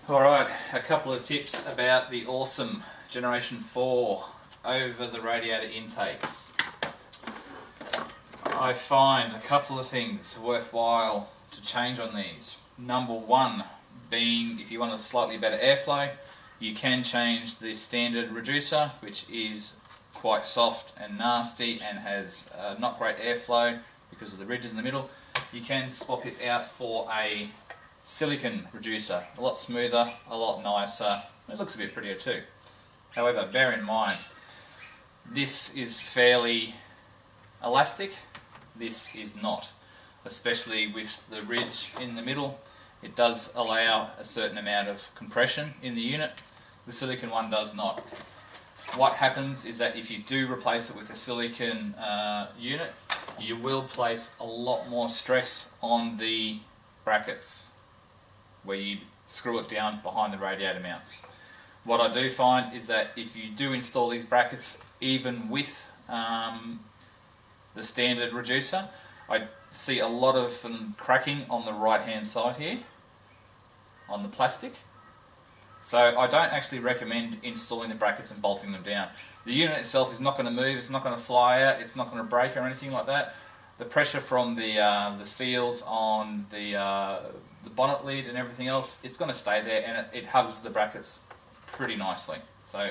Alright, a couple of tips about the awesome Generation 4 over the radiator intakes. I find a couple of things worthwhile to change on these. Number one being, if you want a slightly better airflow, you can change the standard reducer, which is quite soft and nasty and has not great airflow because of the ridges in the middle. You can swap it out for a silicon reducer, a lot smoother, a lot nicer. It looks a bit prettier too. However, bear in mind, this is fairly elastic, this is not, especially with the ridge in the middle. It does allow a certain amount of compression in the unit. The silicon one does not. What happens is that if you do replace it with a silicon unit, you will place a lot more stress on the brackets where you screw it down behind the radiator mounts. What I do find is that if you do install these brackets even with the standard reducer, I see a lot of them cracking on the right hand side here on the plastic. So I don't actually recommend installing the brackets and bolting them down. The unit itself is not going to move, it's not going to fly out, it's not going to break or anything like that. The pressure from the seals on the bonnet lid and everything else, it's going to stay there, and it hugs the brackets pretty nicely. So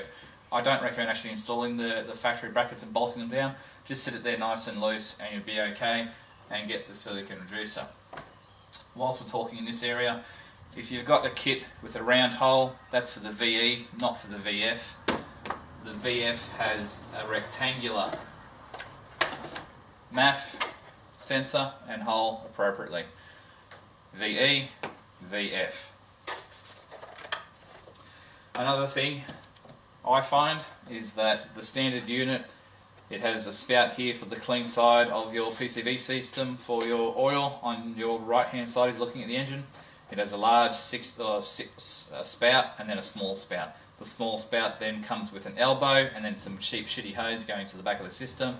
I don't recommend actually installing the factory brackets and bolting them down. Just sit it there nice and loose and you'll be okay, and get the silicon reducer. Whilst we're talking in this area, if you've got a kit with a round hole, that's for the VE, not for the VF. The VF has a rectangular MAF sensor and hole appropriately. VE, VF. Another thing I find is that the standard unit, it has a spout here for the clean side of your PCV system for your oil. On your right hand side is looking at the engine. It has a large six spout and then a small spout. The small spout then comes with an elbow and then some cheap shitty hose going to the back of the system.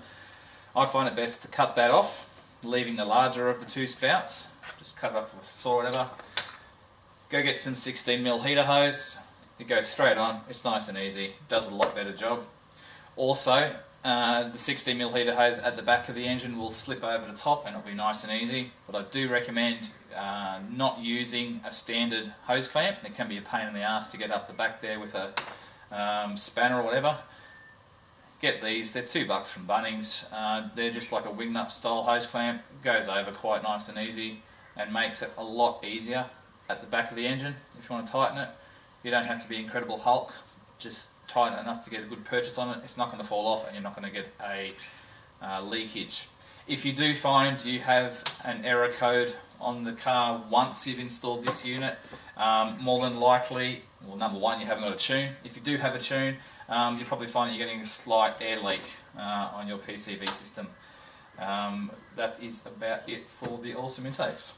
I find it best to cut that off, leaving the larger of the two spouts. Just cut it off with a saw or whatever. Go get some 16mm heater hose. It goes straight on. It's nice and easy. Does a lot better job. Also, the 16mm heater hose at the back of the engine will slip over the top and it'll be nice and easy. But I do recommend not using a standard hose clamp. It can be a pain in the ass to get up the back there with a spanner or whatever. Get these, they're $2 from Bunnings. They're just like a wingnut style hose clamp. Goes over quite nice and easy and makes it a lot easier at the back of the engine. If you want to tighten it, you don't have to be Incredible Hulk. Just tighten it enough to get a good purchase on it. It's not going to fall off and you're not going to get a leakage. If you do find you have an error code on the car once you've installed this unit, more than likely, well, number one, you haven't got a tune. If you do have a tune, you'll probably find that you're getting a slight air leak on your PCV system. That is about it for the awesome intakes.